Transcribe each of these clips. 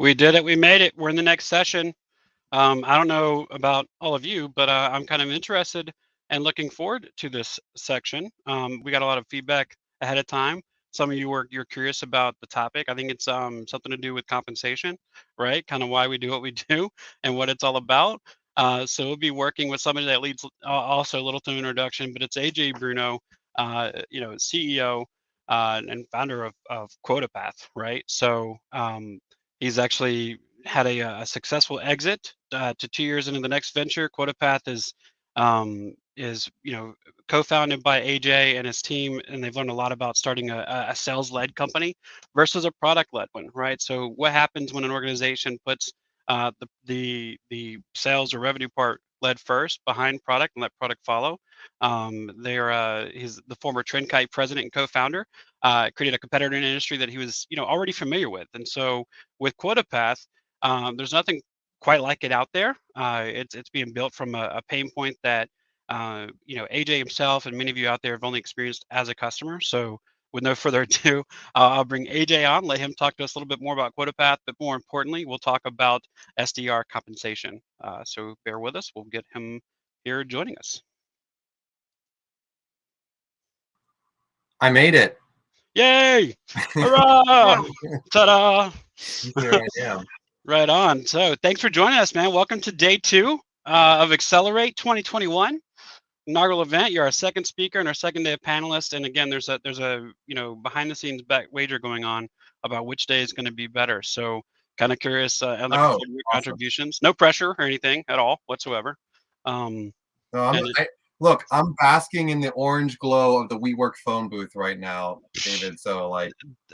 We did it. We made it. We're in the next session. I don't know about all of you, but I'm kind of interested and looking forward to this section. We got a lot of feedback ahead of time. Some of you you're curious about the topic. I think it's something to do with compensation, right? Kind of why we do what we do and what it's all about. So we'll be working with somebody that leads also a little to introduction, but it's AJ Bruno, CEO and founder of QuotaPath, right? So he's actually had a successful exit to 2 years into the next venture. QuotaPath is co-founded by AJ and his team, and they've learned a lot about starting a sales-led company versus a product-led one, right? So what happens when an organization puts the sales or revenue part led first behind product and let product follow? He's the former Trendkite president and co-founder. Created a competitor in an industry that he was already familiar with, and so with QuotaPath, there's nothing quite like it out there. It's being built from a pain point that AJ himself and many of you out there have only experienced as a customer. So with no further ado, I'll bring AJ on, let him talk to us a little bit more about QuotaPath, but more importantly, we'll talk about SDR compensation. So bear with us. We'll get him here joining us. I made it. Yay! Hurrah! Ta-da! Here I am. Right on. So thanks for joining us, man. Welcome to day 2 of Accelerate 2021 inaugural event. You're our second speaker and our second day of panelists. And again, there's a behind the scenes wager going on about which day is going to be better. So kind of curious. I'm looking forward to your contributions. No pressure or anything at all whatsoever. Look, I'm basking in the orange glow of the WeWork phone booth right now, David. So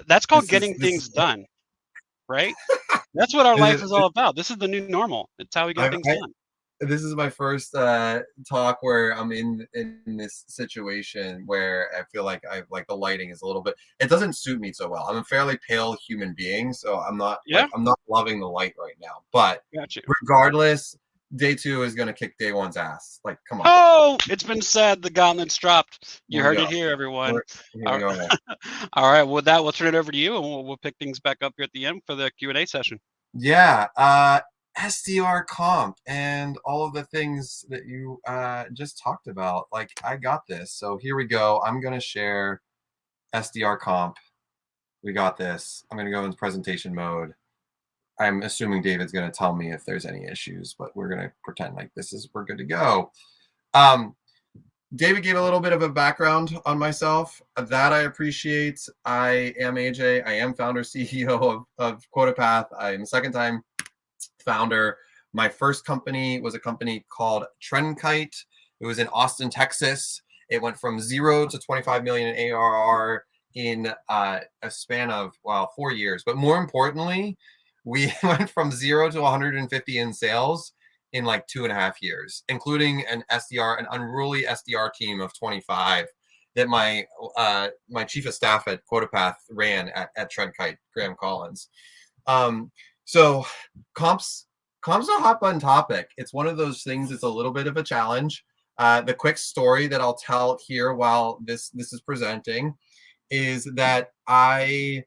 that's called getting things done, right? That's what our life is all about. This is the new normal. It's how we get things done. This is my first talk where I'm in this situation where I feel like the lighting is a little bit. It doesn't suit me so well. I'm a fairly pale human being, so I'm not I'm not loving the light right now. But regardless, day 2 is gonna kick day 1's ass. Like, come on. Oh, it's been said. The gauntlet's dropped. You heard it here, everyone. All right. With that, we'll turn it over to you, and we'll pick things back up here at the end for the Q&A session. Yeah. SDR comp and all of the things that you just talked about. Like, I got this. So here we go. I'm going to share SDR comp. We got this. I'm going to go into presentation mode. I'm assuming David's going to tell me if there's any issues, but we're going to pretend like we're good to go. David gave a little bit of a background on myself. That I appreciate. I am AJ. I am founder, CEO of QuotaPath. I am a second-time founder. My first company was a company called Trendkite. It was in Austin, Texas. It went from 0 to 25 million in ARR in a span of 4 years. But more importantly, we went from 0 to 150 in sales in like 2.5 years, including an unruly SDR team of 25 that my chief of staff at QuotaPath ran at Trendkite, Graham Collins. So comp's a hot button topic. It's one of those things. It's a little bit of a challenge. The quick story that I'll tell here while this is presenting is that I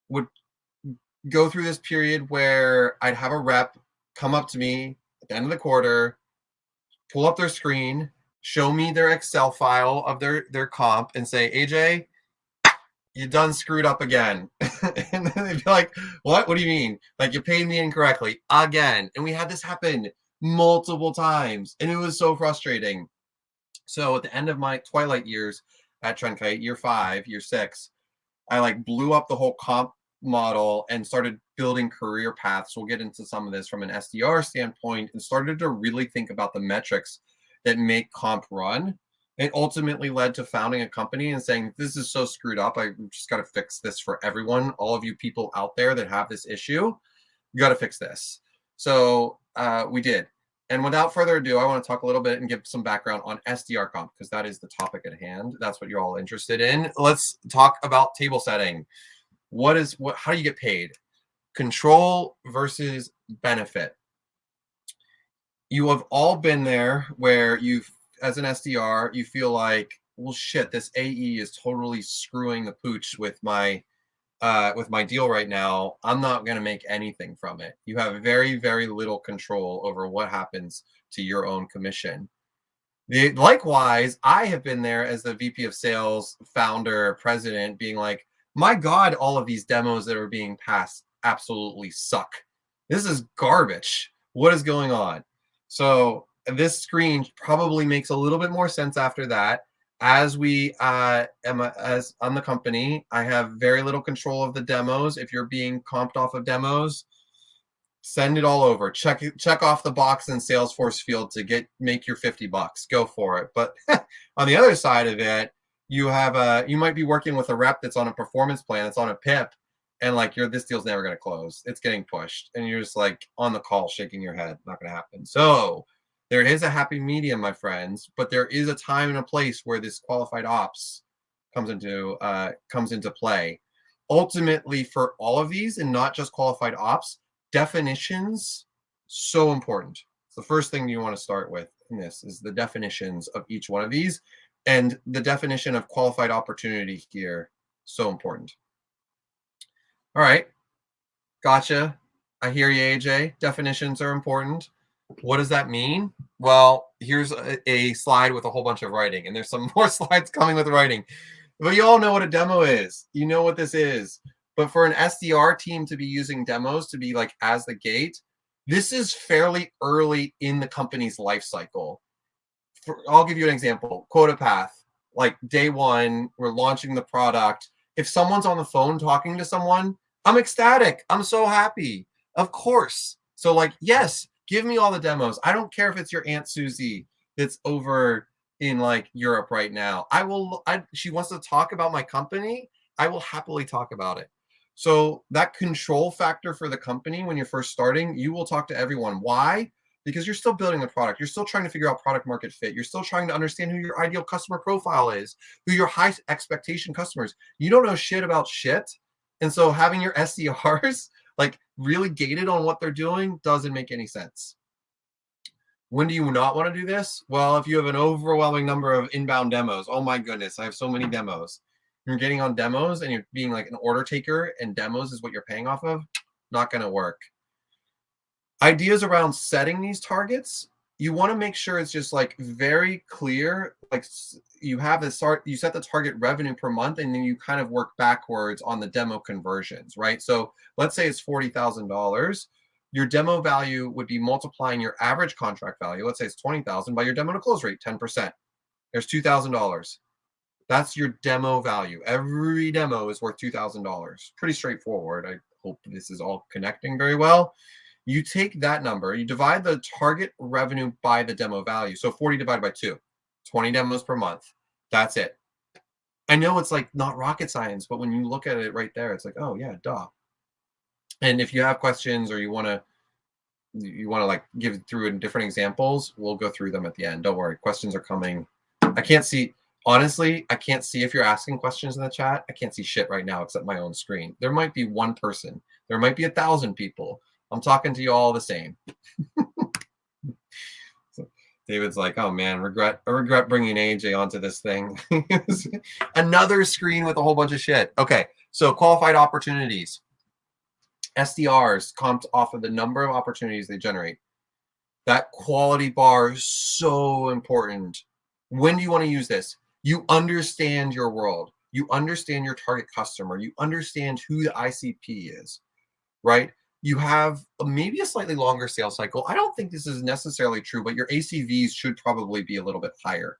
would go through this period where I'd have a rep come up to me at the end of the quarter, pull up their screen, show me their Excel file of their comp, and say, AJ, you done screwed up again. And then they'd be like, what? What do you mean? Like, you paid me incorrectly again. And we had this happen multiple times, and it was so frustrating. So at the end of my twilight years at Trendkite, year 5, year 6, I blew up the whole comp model and started building career paths. We'll get into some of this from an SDR standpoint, and started to really think about the metrics that make comp run. It ultimately led to founding a company and saying, this is so screwed up. I just got to fix this for everyone. All of you people out there that have this issue, you got to fix this. So we did. And without further ado, I want to talk a little bit and give some background on SDR comp, because that is the topic at hand. That's what you're all interested in. Let's talk about table setting. How do you get paid? Control versus benefit. You have all been there where as an SDR, you feel like, well, shit, this AE is totally screwing the pooch with my with my deal right now, I'm not going to make anything from it. You have very, very little control over what happens to your own commission. Likewise, I have been there as the VP of sales, founder, president, being like, my God, all of these demos that are being passed absolutely suck. This is garbage. What is going on? So this screen probably makes a little bit more sense after that. As as on the company, I have very little control of the demos. If you're being comped off of demos, send it all over. Check off the box in Salesforce field to make your $50. Go for it. But on the other side of it, you might be working with a rep that's on a performance plan, that's on a PIP, and like this deal's never going to close. It's getting pushed, and you're just like on the call shaking your head. Not going to happen. So there is a happy medium, my friends, but there is a time and a place where this qualified ops comes into play. Ultimately, for all of these, and not just qualified ops, definitions, so important. So the first thing you want to start with in this is the definitions of each one of these, and the definition of qualified opportunity here, so important. All right, gotcha. I hear you, AJ. Definitions are important. What does that mean? Well, here's a slide with a whole bunch of writing, and there's some more slides coming with writing. But you all know what a demo is. You know what this is. But for an SDR team to be using demos to be like as the gate, this is fairly early in the company's life cycle. I'll give you an example. QuotaPath, like day one, we're launching the product. If someone's on the phone talking to someone, I'm ecstatic. I'm so happy. Of course. So like, yes, give me all the demos. I don't care if it's your Aunt Susie that's over in like Europe right now. She wants to talk about my company. I will happily talk about it. So that control factor for the company when you're first starting, you will talk to everyone. Why? Because you're still building the product. You're still trying to figure out product market fit. You're still trying to understand who your ideal customer profile is, who your high expectation customers. You don't know shit about shit. And so having your SDRs like really gated on what they're doing doesn't make any sense. When do you not want to do this? Well, if you have an overwhelming number of inbound demos, oh my goodness, I have so many demos. You're getting on demos and you're being like an order taker and demos is what you're paying off of, not going to work. Ideas around setting these targets, you want to make sure it's just like very clear. Like you have this, you set the target revenue per month and then you kind of work backwards on the demo conversions, right? So let's say it's $40,000. Your demo value would be multiplying your average contract value. Let's say it's $20,000 by your demo to close rate, 10%. There's $2,000. That's your demo value. Every demo is worth $2,000. Pretty straightforward. I hope this is all connecting very well. You take that number, you divide the target revenue by the demo value. So 40 divided by 2, 20 demos per month. That's it. I know it's like not rocket science, but when you look at it right there, it's like, oh yeah, duh. And if you have questions or you want to like give through different examples, we'll go through them at the end. Don't worry, questions are coming. I can't see. Honestly, I can't see if you're asking questions in the chat. I can't see shit right now except my own screen. There might be one person. There might be 1,000 people. I'm talking to you all the same. So David's like, oh man, I regret bringing AJ onto this thing. Another screen with a whole bunch of shit. Okay, so qualified opportunities. SDRs comped off of the number of opportunities they generate. That quality bar is so important. When do you want to use this? You understand your world. You understand your target customer. You understand who the ICP is, right? You have maybe a slightly longer sales cycle. I don't think this is necessarily true, but your ACVs should probably be a little bit higher.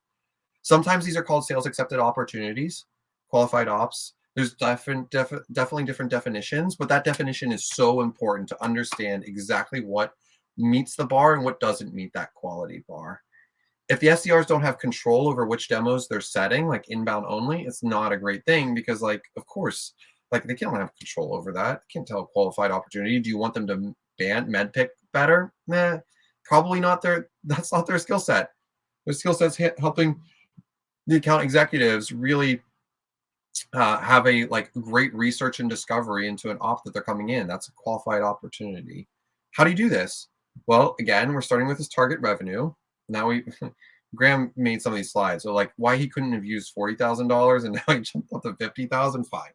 Sometimes these are called sales accepted opportunities, qualified ops. There's definitely different definitions, but that definition is so important to understand exactly what meets the bar and what doesn't meet that quality bar. If the SDRs don't have control over which demos they're setting, like inbound only, it's not a great thing because, like, of course, like they can't have control over that. They can't tell a qualified opportunity. Do you want them to med pick better? Nah, probably not. That's not their skill set. Their skill set's helping the account executives really have a like great research and discovery into an op that they're coming in. That's a qualified opportunity. How do you do this? Well, again, we're starting with this target revenue. Now Graham made some of these slides. So like why he couldn't have used $40,000 and now he jumped up to $50,000. Fine.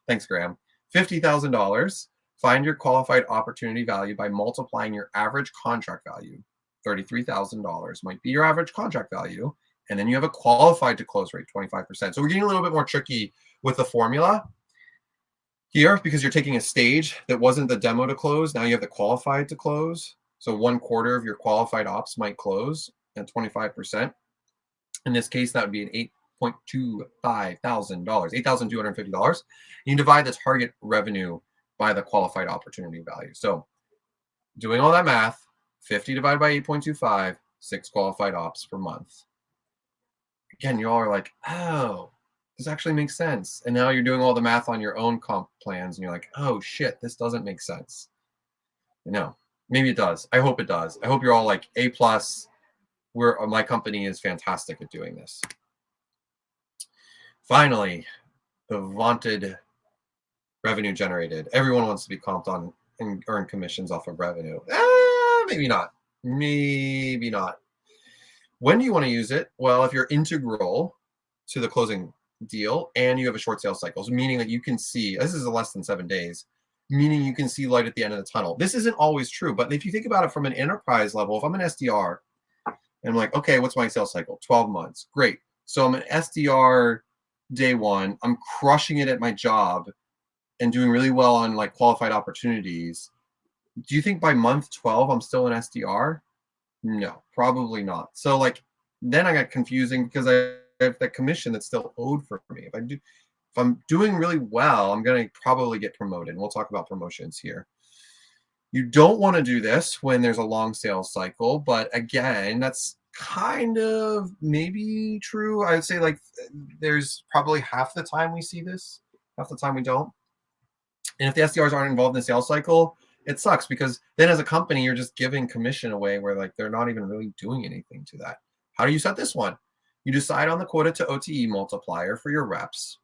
Thanks, Graham. $50,000. Find your qualified opportunity value by multiplying your average contract value. $33,000 might be your average contract value. And then you have a qualified to close rate, 25%. So we're getting a little bit more tricky with the formula here because you're taking a stage that wasn't the demo to close. Now you have the qualified to close. So 1/4 of your qualified ops might close at 25%. In this case, that would be an $8,250, $8,250. You divide the target revenue by the qualified opportunity value. So doing all that math, 50 divided by 8.25, 6 qualified ops per month. Again, you all are like, oh, this actually makes sense. And now you're doing all the math on your own comp plans and you're like, oh shit, this doesn't make sense. No, maybe it does. I hope it does. I hope you're all like A+. My company is fantastic at doing this. Finally, the vaunted revenue generated. Everyone wants to be comped on and earn commissions off of revenue. Maybe not. Maybe not. When do you want to use it? Well, if you're integral to the closing deal and you have a short sales cycle, so meaning that you can see, this is less than 7 days, meaning you can see light at the end of the tunnel. This isn't always true, but if you think about it from an enterprise level, if I'm an SDR and I'm like, okay, what's my sales cycle? 12 months. Great. So I'm an SDR day one. I'm crushing it at my job and doing really well on like qualified opportunities. Do you think by month 12 I'm still an SDR? No, probably not. So like then I got confusing because I have that commission that's still owed for me. If I'm doing really well, I'm going to probably get promoted. And we'll talk about promotions here. You don't want to do this when there's a long sales cycle, but again, that's kind of maybe true. I would say like there's probably half the time we see this, half the time we don't. And if the SDRs aren't involved in the sales cycle, it sucks because then as a company, you're just giving commission away where like they're not even really doing anything to that. How do you set this one? You decide on the quota to OTE multiplier for your reps.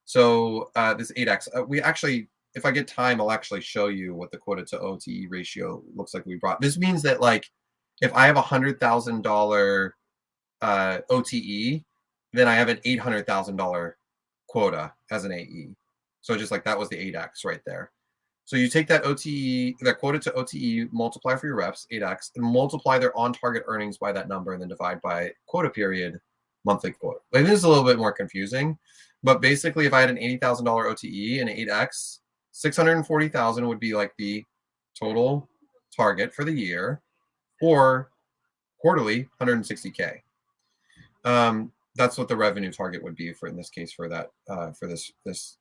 So this 8x, we actually, if I get time, I'll actually show you what the quota to OTE ratio looks like we brought. This means that like if I have a $100,000 OTE, then I have an $800,000 quota as an AE. So just like that was the 8x right there. So you take that OTE, that quota to OTE, multiply for your reps, 8x, and multiply their on-target earnings by that number, and then divide by quota period, monthly quota. Like, this is a little bit more confusing, but basically, if I had an $80,000 OTE and an 8x, $640,000 would be like the total target for the year, or quarterly, $160K. That's what the revenue target would be for, in this case, for that for this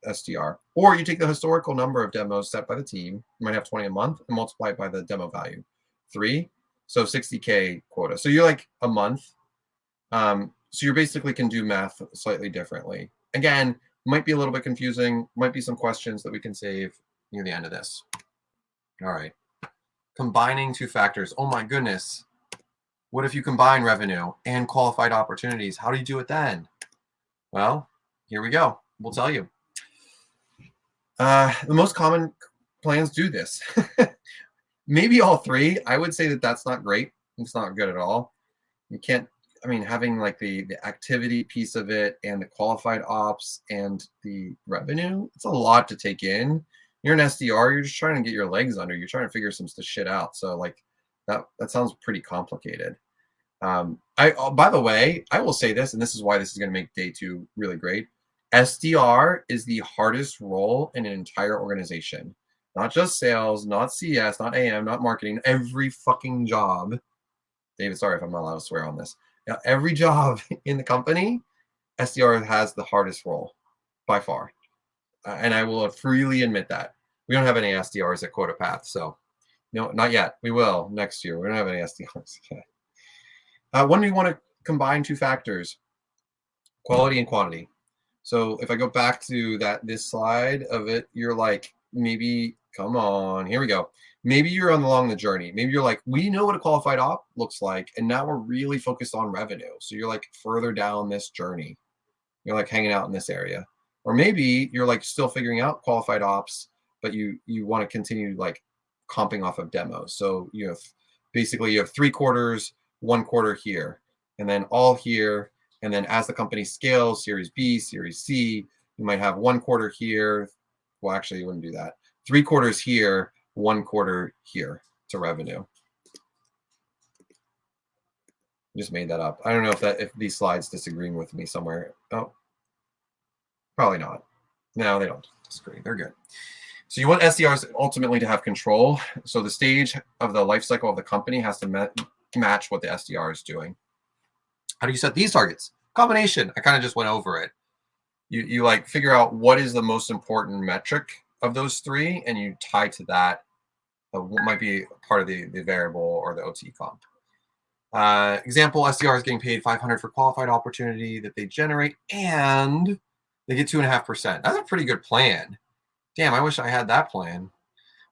SDR. Or you take the historical number of demos set by the team, you might have 20 a month, and multiply it by the demo value, 3, so 60K quota. So you're like a month. So you basically can do math slightly differently. Again, might be a little bit confusing, might be some questions that we can save near the end of this. All right, combining two factors. Oh my goodness. What if you combine revenue and qualified opportunities? How do you do it then? Well, here we go. We'll tell you. The most common plans do this. Maybe all 3. I would say that that's not great. It's not good at all. You can't, I mean, having like the activity piece of it and the qualified ops and the revenue, it's a lot to take in. You're an SDR, you're just trying to get your legs under. You're trying to figure some shit out. So like, that sounds pretty complicated. By the way, I will say this, and this is why this is going to make day 2 really great. SDR is the hardest role in an entire organization. Not just sales, not CS, not AM, not marketing. Every fucking job. David, sorry if I'm not allowed to swear on this. Now, every job in the company, SDR has the hardest role by far. And I will freely admit that. We don't have any SDRs at QuotaPath, so no, not yet. We will next year. We don't have any SDRs yet. When do you want to combine two factors? Quality and quantity. So if I go back to this slide of it, you're like, maybe, come on, here we go. Maybe you're along the journey. Maybe you're like, we know what a qualified op looks like, and now we're really focused on revenue. So you're like further down this journey. You're like hanging out in this area. Or maybe you're like still figuring out qualified ops, but you want to continue like comping off of demos. So you have basically you have 3 quarters, 1 quarter here, and then all here. And then as the company scales, Series B, Series C, you might have 1 quarter here, Well, actually, you wouldn't do that. 3 quarters here, 1 quarter here to revenue. Just made that up. I don't know if these slides disagreeing with me somewhere. Oh, probably not. No, they don't disagree. They're good. So you want SDRs ultimately to have control. So the stage of the life cycle of the company has to match what the SDR is doing. How do you set these targets? Combination. I kind of just went over it. You like figure out what is the most important metric of those 3, and you tie to that what might be part of the variable or the OT comp. Example, SDR is getting paid $500 for qualified opportunity that they generate, and they get 2.5%. That's a pretty good plan. Damn, I wish I had that plan.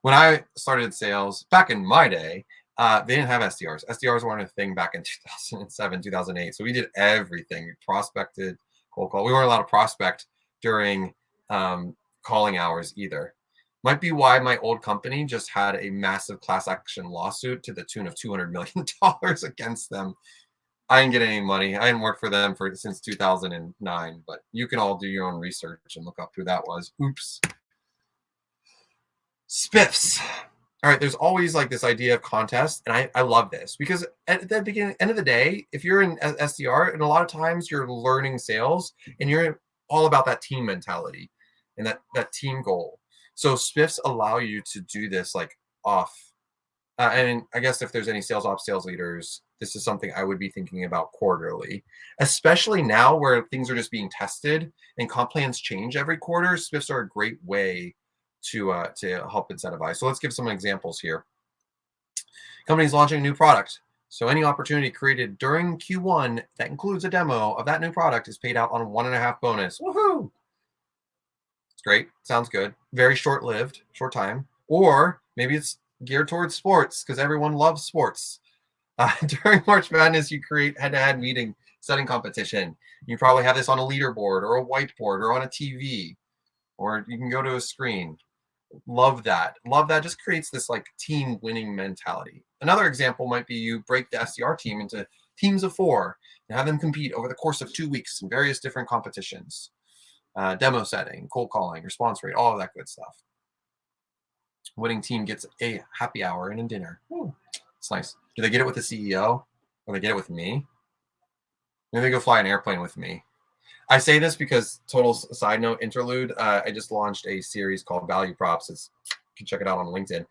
When I started sales back in my day, they didn't have SDRs. SDRs weren't a thing back in 2007, 2008. So we did everything. We prospected, cold call. We weren't allowed to prospect during calling hours either. Might be why my old company just had a massive class action lawsuit to the tune of $200 million against them. I didn't get any money. I hadn't worked for them since 2009, but you can all do your own research and look up who that was. Oops. Spiffs. All right, there's always like this idea of contest, and I love this because at the end of the day, if you're in SDR, and a lot of times you're learning sales, and you're all about that team mentality and that team goal. So spiffs allow you to do this like off. And I guess if there's any sales ops sales leaders, this is something I would be thinking about quarterly, especially now where things are just being tested and comp plans change every quarter. Spiffs are a great way to help incentivize. So let's give some examples here. Company's launching a new product. So any opportunity created during Q1 that includes a demo of that new product is paid out on 1.5 bonus. Woohoo! It's great. Sounds good. Very short-lived, short time. Or maybe it's geared towards sports because everyone loves sports. During March Madness, you create head-to-head meeting setting competition. You probably have this on a leaderboard or a whiteboard or on a TV, or you can go to a screen. Love that. Love that. Just creates this like team winning mentality. Another example might be you break the SDR team into teams of 4 and have them compete over the course of 2 weeks in various different competitions. Demo setting, cold calling, response rate, all of that good stuff. Winning team gets a happy hour and a dinner. Ooh, it's nice. Do they get it with the CEO or they get it with me? Maybe they go fly an airplane with me. I say this because, total side note, interlude, I just launched a series called Value Props. You can check it out on LinkedIn,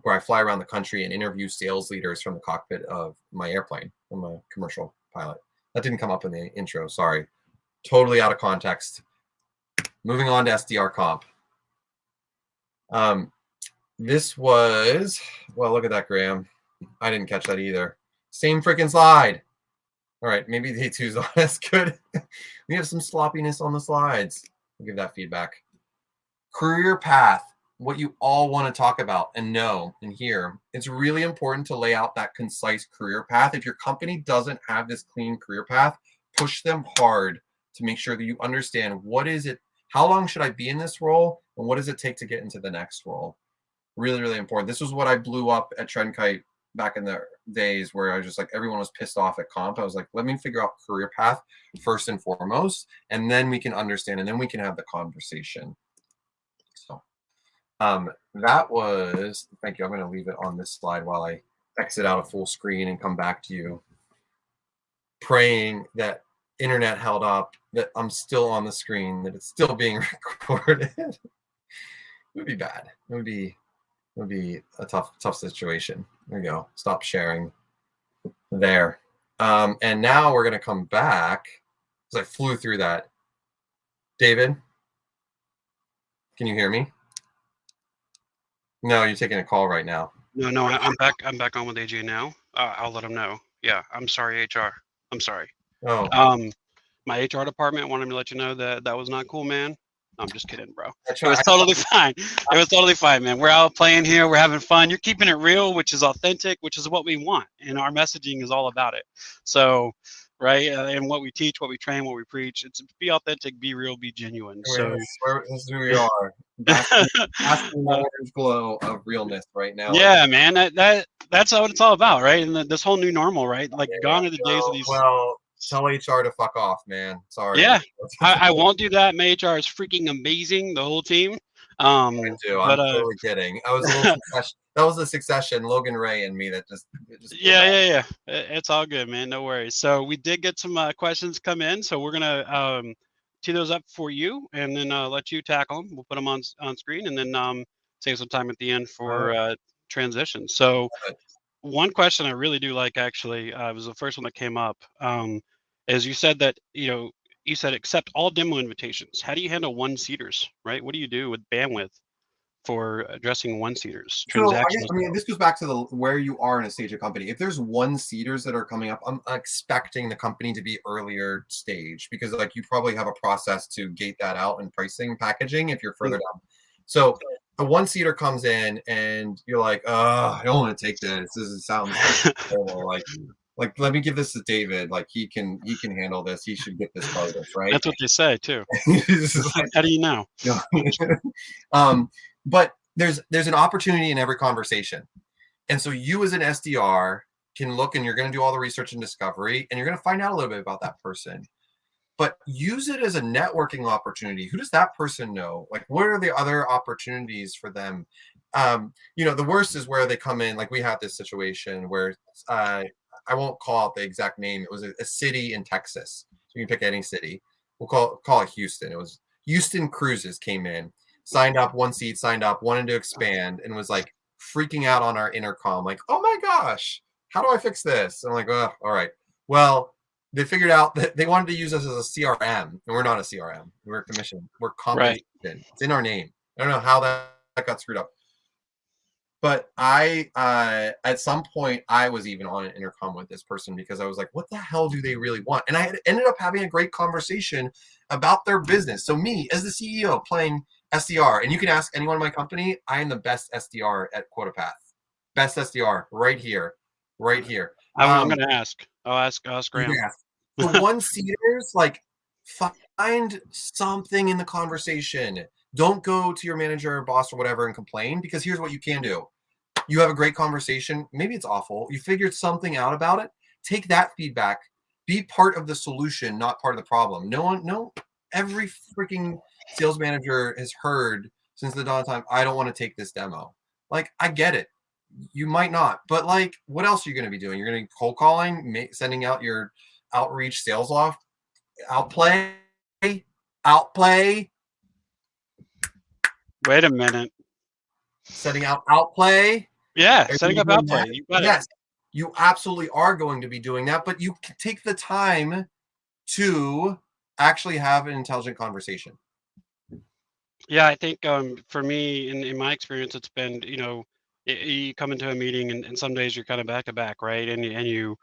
where I fly around the country and interview sales leaders from the cockpit of my airplane. I'm a commercial pilot. That didn't come up in the intro, sorry. Totally out of context. Moving on to SDR Comp. This was, well, look at that, Graham. I didn't catch that either. Same freaking slide. All right, maybe day 2's not as good. We have some sloppiness on the slides. I'll give that feedback. Career path, what you all want to talk about and know and hear. It's really important to lay out that concise career path. If your company doesn't have this clean career path, push them hard to make sure that you understand what is it, how long should I be in this role, and what does it take to get into the next role? Really, really important. This was what I blew up at TrendKite back in the days where I was just like, everyone was pissed off at comp. I was like, let me figure out career path first and foremost, and then we can understand, and then we can have the conversation. So that was, thank you. I'm going to leave it on this slide while I exit out of full screen and come back to you. Praying that internet held up, that I'm still on the screen, that it's still being recorded. It would be bad. It would be a tough situation. There we go. Stop sharing there. And now we're going to come back because I flew through that. David, can you hear me? No, you're taking a call right now. No, I'm back. I'm back on with AJ now. I'll let him know. Yeah, I'm sorry, HR. I'm sorry. Oh. My HR department wanted me to let you know that that was not cool, man. I'm just kidding, bro. It was totally fine. It was totally fine, man. We're out playing here. We're having fun. You're keeping it real, which is authentic, which is what we want. And our messaging is all about it. So, right, and what we teach, what we train, what we preach, it's be authentic, be real, be genuine. So this is who we are. Basking in the orange glow of realness right now. Yeah, man. That's what it's all about, right? And this whole new normal, right? Like gone are the days of these. Well, tell HR to fuck off, man. Sorry. Yeah, I won't do that. My HR is freaking amazing, the whole team. do. I'm But totally kidding. I was a little succession. That was the Succession, Logan Ray and me that just pulled that. yeah. It's all good, man. No worries. So we did get some questions come in, so we're gonna tee those up for you, and then let you tackle them. We'll put them on screen, and then save some time at the end All for transition. So right. one question I really do like, actually, was the first one that came up. Is you said that you said accept all demo invitations. How do you handle one-seaters, right? What do you do with bandwidth for addressing one-seaters, So transactional I mean, stuff? this goes back to the where you are in a stage of company. If there's one seaters that are coming up, I'm expecting the company to be earlier stage because like you probably have a process to gate that out in pricing packaging if you're further Mm. down. So the one seater comes in and you're like, oh, I don't want to take this. Sounds terrible. Like let me give this to David. Like he can handle this. He should get this bonus, right? That's what they say too. This is like, How do you know? you know, but there's an opportunity in every conversation. And so you as an SDR can look and you're going to do all the research and discovery and you're going to find out a little bit about that person. But use it as a networking opportunity. Who does that person know? Like, what are the other opportunities for them? The worst is where they come in. Like we had this situation where I won't call out the exact name. It was a city in Texas. So you can pick any city. We'll call it Houston. It was Houston Cruises came in, signed up, one seat, signed up, wanted to expand, and was like freaking out on our intercom, like, oh my gosh, how do I fix this? And I'm like, oh, all right. Well, they figured out that they wanted to use us as a CRM, and we're not a CRM. We're a commission. We're compensation. Right. It's in our name. I don't know how that got screwed up. But I, at some point, I was even on an intercom with this person because I was like, what the hell do they really want? And I had ended up having a great conversation about their business. So me, as the CEO, playing SDR, and you can ask anyone in my company, I am the best SDR at QuotaPath. Best SDR right here, right here. I'm going to ask. I'll ask You can Graham. ask. The one-seaters, like, find something in the conversation. Don't go to your manager or boss or whatever and complain, because here's what you can do. You have a great conversation. Maybe it's awful. You figured something out about it. Take that feedback. Be part of the solution, not part of the problem. Every freaking sales manager has heard since the dawn of time, I don't want to take this demo. Like, I get it. You might not, but like, what else are you going to be doing? You're going to be cold calling, sending out your outreach sales off, outplay, outplay, Wait a minute. setting out outplay. Yeah, Are setting you up doing Outplay. that? You got it. Yes, you absolutely are going to be doing that, but you can take the time to actually have an intelligent conversation. Yeah, I think for me, in my experience, it's been you come into a meeting and some days you're kind of back to back, right? And you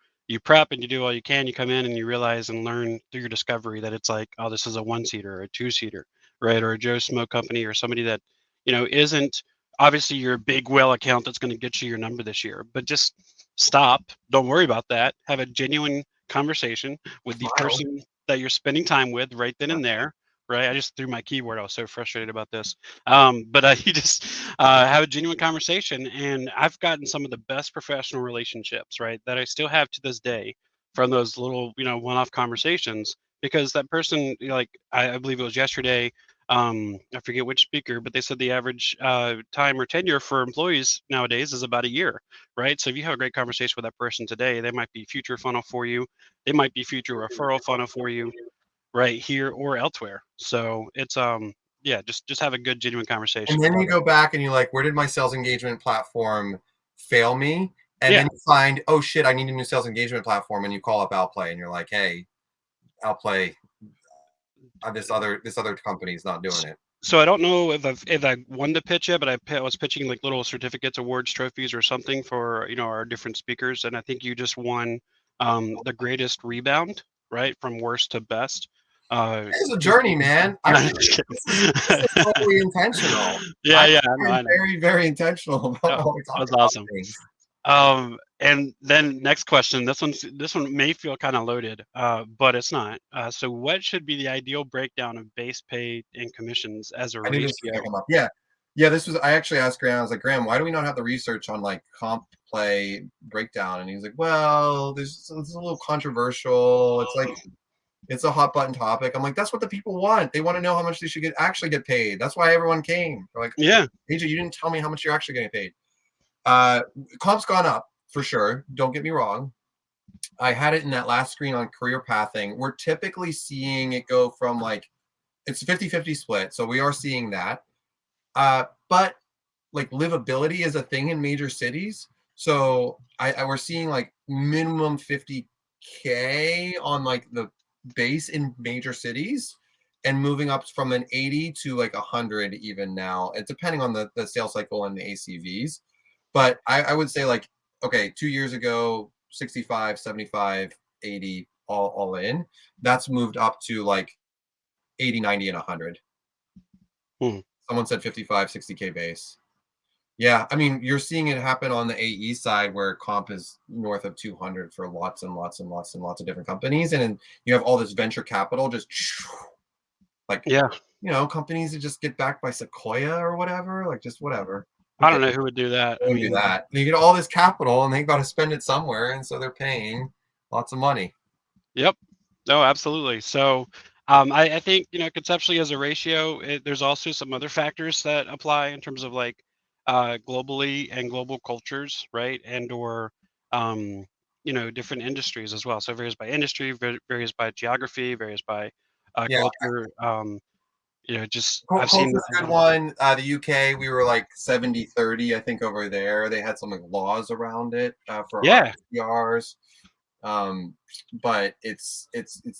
prep and you do all you can. You come in and you realize and learn through your discovery that it's like, oh, this is a one-seater or a two-seater, right? Or a Joe Smo company or somebody that isn't obviously your big whale account that's going to get you your number this year. But just stop. Don't worry about that. Have a genuine conversation with the Smile. person that you're spending time with right then and there, right? I just threw my keyboard. I was so frustrated about this. But you just have a genuine conversation. And I've gotten some of the best professional relationships, right, that I still have to this day from those little, one-off conversations because that person, like, I believe it was yesterday, I forget which speaker, but they said the average time or tenure for employees nowadays is about a year, right? So if you have a great conversation with that person today, they might be future funnel for you. They might be future referral funnel for you right here or elsewhere. So it's yeah, just have a good genuine conversation And with then all you that. go back and you're like, where did my sales engagement platform fail me? And Yeah. then you find, oh shit, I need a new sales engagement platform. And you call up Outplay and you're like, hey, Outplay, this other company is not doing it. So I don't know if I won to pitch it, but I was pitching like little certificates, awards, trophies, or something for our different speakers, and I think you just won the greatest rebound, right, from worst to best. It's a journey, man. No, I'm just This is kidding. totally intentional. Yeah, I'm yeah, very, I know. very, very intentional about Yeah, what we talk that's about awesome. things. And then next question. This one may feel kind of loaded, but it's not. So what should be the ideal breakdown of base pay and commissions as a I knew this was gonna ratio? come up. Yeah. Yeah, this was I actually asked Graham, I was like, Graham, why do we not have the research on like comp play breakdown? And he's like, well, there's it's a little controversial. It's like It's a hot button topic. I'm like, that's what the people want. They want to know how much they should actually get paid. That's why everyone came. They're like, Yeah. AJ, you didn't tell me how much you're actually getting paid. Comp's gone up for sure. Don't get me wrong. I had it in that last screen on career pathing. We're typically seeing it go from like, it's a 50-50 split. So we are seeing that. But like livability is a thing in major cities. So we're seeing like minimum 50K on like the base in major cities and moving up from an 80 to like 100 even now. It's depending on the sales cycle and the ACVs. But I would say like, okay, 2 years ago, 65, 75, 80, all in. That's moved up to like 80, 90, and 100. Hmm. Someone said 55, 60K base. Yeah, I mean, you're seeing it happen on the AE side where comp is north of 200 for lots and lots and lots and lots of different companies. And then you have all this venture capital just like, Yeah. companies that just get backed by Sequoia or whatever, like just whatever. I don't know who would do that. They I won't do mean, that. You get all this capital and they got to spend it somewhere. And so they're paying lots of money. yep. No, absolutely. So, I think, conceptually as a ratio, there's also some other factors that apply in terms of like globally and global cultures, right? And or, different industries as well. So it varies by industry, varies by geography, varies by Yeah, culture. Just I've seen. culture's a good one. The UK, we were like 70-30, I think, over there. They had some like laws around it for our Yeah, SDRs. Um, but it's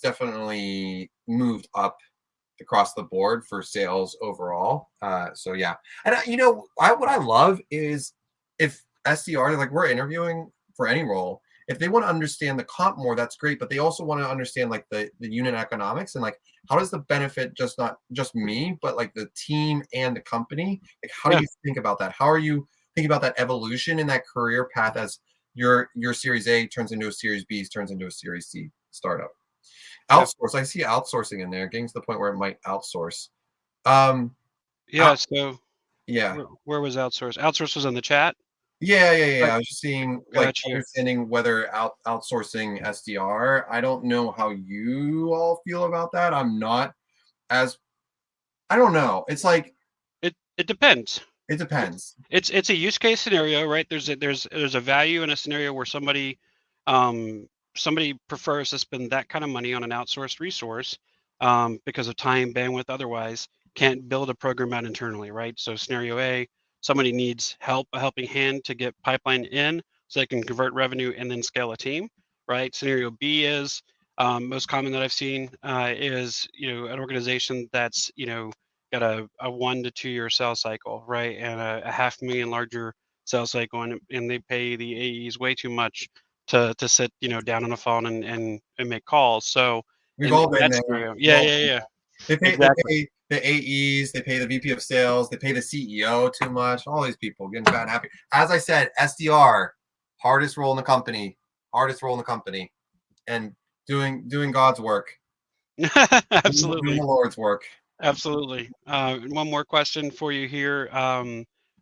definitely moved up across the board for sales overall. So yeah, and what I love is if SDR, like we're interviewing for any role, if they want to understand the comp more, that's great. But they also want to understand like the unit economics and like how does the benefit just not just me, but like the team and the company. Like how do yeah, you think about that? How are you thinking about that evolution in that career path as your Series A turns into a Series B, turns into a Series C startup? yeah, Outsource. I see outsourcing in there, getting to the point where it might outsource. Um, yeah. out, So yeah, where was outsource? Outsource was in the chat. yeah. I was just seeing, like, Got you. understanding whether outsourcing SDR. I don't know how you all feel about that. I'm not as. I don't know. It's like It depends. it It's depends. it's a use case scenario, right? There's a value in a scenario where somebody prefers to spend that kind of money on an outsourced resource because of time, bandwidth, otherwise can't build a program out internally, right? So scenario A, somebody needs help, a helping hand to get pipeline in so they can convert revenue and then scale a team, right? Scenario B is most common that I've seen is an organization that's got a 1 to 2 year sales cycle, right? And a half million larger sales cycle, and they pay the AEs way too much to sit, down on a phone and make calls. So We've in all been that there. scenario, We've yeah, all yeah, been yeah, there. They exactly. pay the AEs, they pay the VP of sales, they pay the CEO too much. All these people getting fat and happy. As I said, SDR, hardest role in the company, and doing God's work, doing Absolutely, the Lord's work. absolutely. One more question for you here.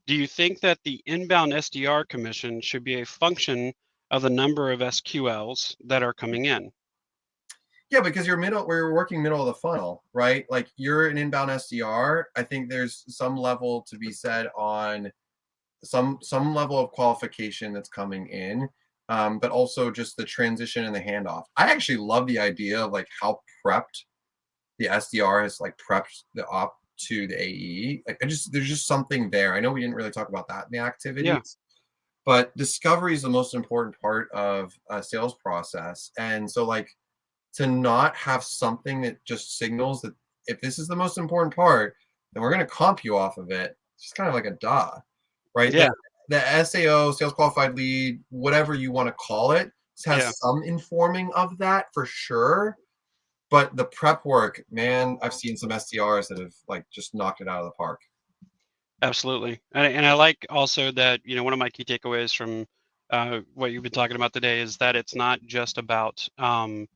Do you think that the inbound SDR commission should be a function of the number of SQLs that are coming in? Yeah, because we're working middle of the funnel, right? Like you're an inbound SDR. I think there's some level to be said on some level of qualification that's coming in, but also just the transition and the handoff. I actually love the idea of like how prepped the SDR has like prepped the op to the AE. Like there's just something there. I know we didn't really talk about that in the Yeah, activities, but discovery is the most important part of a sales process. And so like to not have something that just signals that if this is the most important part, then we're going to comp you off of it. It's just kind of like a duh, right? yeah, The SAO, sales qualified lead, whatever you want to call it, yeah. has some informing of that for sure. But the prep work, man, I've seen some SDRs that have like just knocked it out of the park. Absolutely. And I like also that, one of my key takeaways from what you've been talking about today is that it's not just about the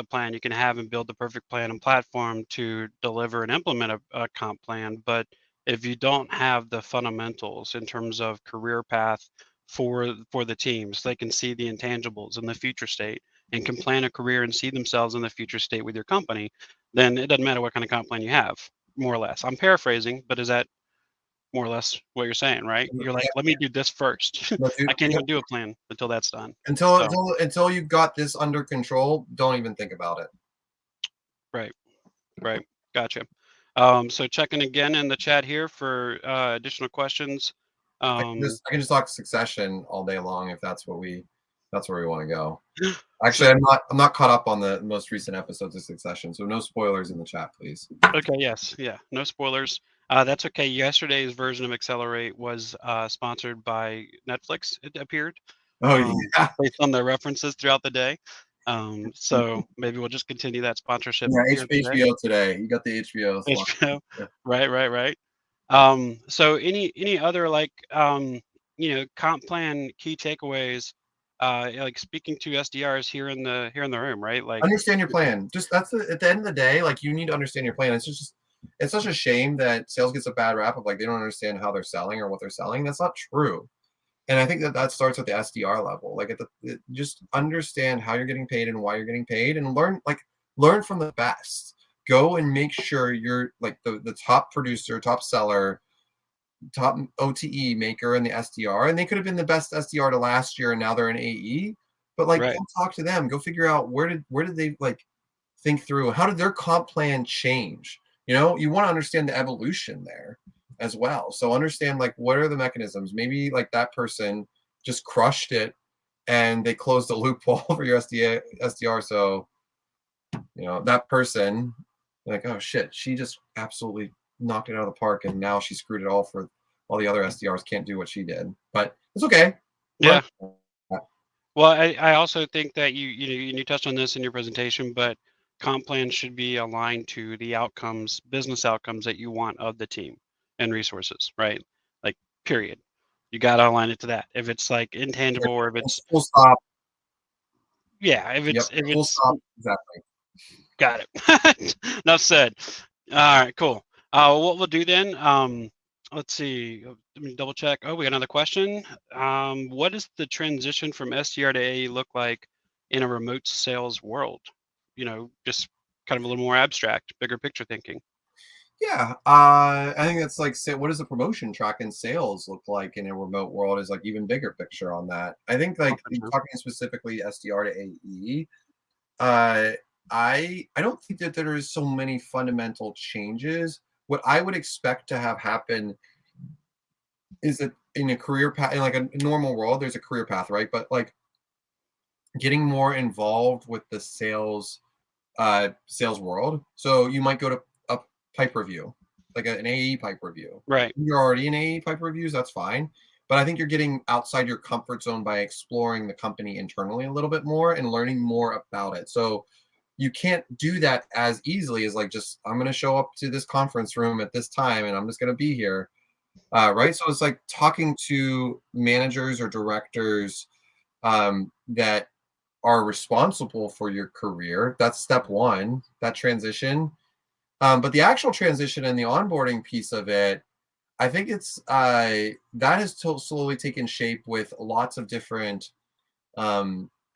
plan. You can have and build the perfect plan and platform to deliver and implement a comp plan, but if you don't have the fundamentals in terms of career path for the teams, they can see the intangibles and the future state. and can plan a career and see themselves in the future state with your company, then it doesn't matter what kind of comp plan you have, more or less. I'm paraphrasing, but is that more or less what you're saying, right? You're like, let me do this first. No, dude, I can't even do a plan until that's done. until So, until you've got this under control, don't even think about it. right, right. Gotcha. So checking again in the chat here for additional questions. I can just talk succession all day long if that's what that's where we want to go. So, Actually, I'm not caught up on the most recent episodes of Succession, so no spoilers in the chat, please. okay, yes, yeah, no spoilers. That's okay. Yesterday's version of Accelerate was sponsored by Netflix, it appeared, Oh um, yeah, based on their references throughout the day. So maybe we'll just continue that sponsorship yeah. here today. HBO today. You got the HBO spot. HBO. Yeah. Right, right, right. So any other like comp plan key takeaways, like speaking to SDRs here in the room, right? Like, Understand your plan. Just that's at the end of the day, like you need to understand your plan. It's such a shame that sales gets a bad rap of like they don't understand how they're selling or what they're selling. That's not true. And I think that starts at the SDR level. Like just understand how you're getting paid and why you're getting paid, and learn from the best. Go and make sure you're like the top producer, top seller, top OTE maker in the SDR, and they could have been the best SDR to last year, and now they're an AE. But like, right, go talk to them. Go figure out where did they like think through? How did their comp plan change? You want to understand the evolution there as well. So understand like what are the mechanisms? Maybe like that person just crushed it and they closed a loophole for your SDR. So that person like, oh shit, she just absolutely knocked it out of the park, and now she screwed it all for all the other SDRs can't do what she did. But it's okay. Learn. yeah. Well, I also think that you touched on this in your presentation, but comp plans should be aligned to the outcomes, business outcomes that you want of the team and resources, right? Like, period. You got to align it to that. If it's like intangible, or if it's Full stop. yeah, Yep. if Full it's stop. Exactly. got it. Enough said. All right, cool. What we'll do then, let's see. Let me double check. Oh, we got another question. What does the transition from SDR to AE look like in a remote sales world? Just kind of a little more abstract, bigger picture thinking. Yeah. I think that's like, say, what does the promotion track in sales look like in a remote world is like even bigger picture on that. I think Oh, like for sure. talking specifically SDR to AE, uh, I don't think that there is so many fundamental changes. What I would expect to have happen is that in a career path, in like a normal world, there's a career path, right? But like getting more involved with the sales world. So you might go to a pipe review, like an AE pipe review. Right. You're already in AE pipe reviews, that's fine. But I think you're getting outside your comfort zone by exploring the company internally a little bit more and learning more about it. So you can't do that as easily as like just I'm going to show up to this conference room at this time and I'm just going to be here. Right. So it's like talking to managers or directors that are responsible for your career. That's step one, that transition. But the actual transition and the onboarding piece of it, I think it's that has slowly taken shape with lots of different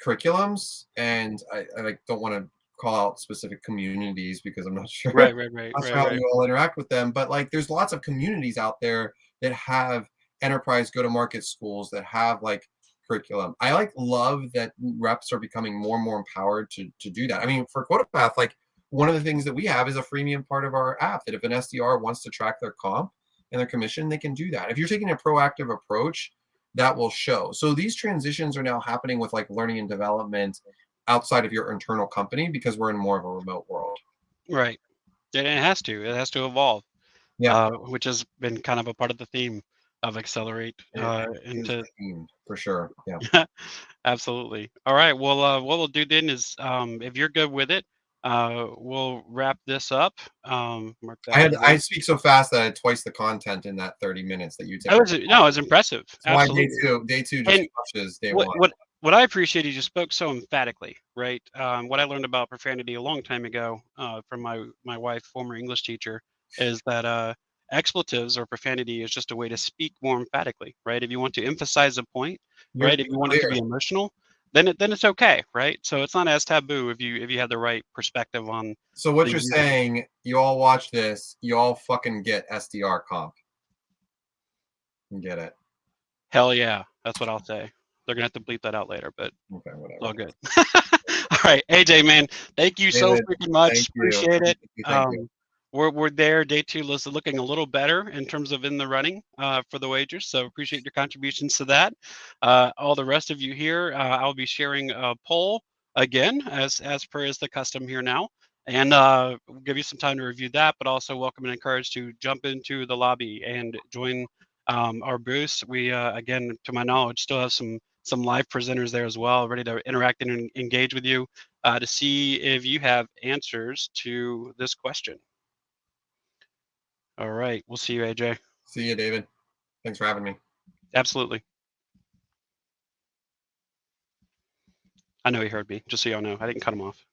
curriculums, and I like don't want to call out specific communities because I'm not sure Right. Right. Right. not Right. sure how Right. you all interact with them, but like there's lots of communities out there that have enterprise go-to-market schools that have like curriculum. I like love that reps are becoming more and more empowered to do that. I mean, for QuotaPath, like one of the things that we have is a freemium part of our app that if an SDR wants to track their comp and their commission, they can do that. If you're taking a proactive approach, that will show. So these transitions are now happening with like learning and development outside of your internal company because we're in more of a remote world. Right. And it has to. It has to evolve, Yeah, which has been kind of a part of the theme of Accelerate it is into the theme for sure. Yeah. absolutely. All right. Well, what we'll do then is, if you're good with it, we'll wrap this up. Mark that as I one. speak so fast that I had twice the content in that 30 minutes that you That typically was no, it was impressive. That's why Absolutely. day two just And crushes day what one. what what I appreciate is you spoke so emphatically, right? What I learned about profanity a long time ago from my wife, former English teacher, is that expletives or profanity is just a way to speak more emphatically, right? If you want to emphasize a point, You're right? If you want it to clear. be emotional, then it's okay, right? So it's not as taboo if you have the right perspective on. So what the you're user. saying, you all watch this, you all fucking get SDR comp. Get it. Hell yeah, that's what I'll say. They're gonna have to bleep that out later, but Okay, whatever. it's all good. All right, AJ, man, thank you so David, freaking much. thank you. Appreciate it. Thank you. We're there. Day 2 is looking a little better in terms of in the running for the wagers. So appreciate your contributions to that. All the rest of you here, I'll be sharing a poll again as per is the custom here now, and we'll give you some time to review that. But also welcome and encourage to jump into the lobby and join our booth. We again, to my knowledge, still have some live presenters there as well, ready to interact and engage with you to see if you have answers to this question. All right. We'll see you, AJ. See you, David. Thanks for having me. Absolutely. I know he heard me, just so y'all know. I didn't cut him off.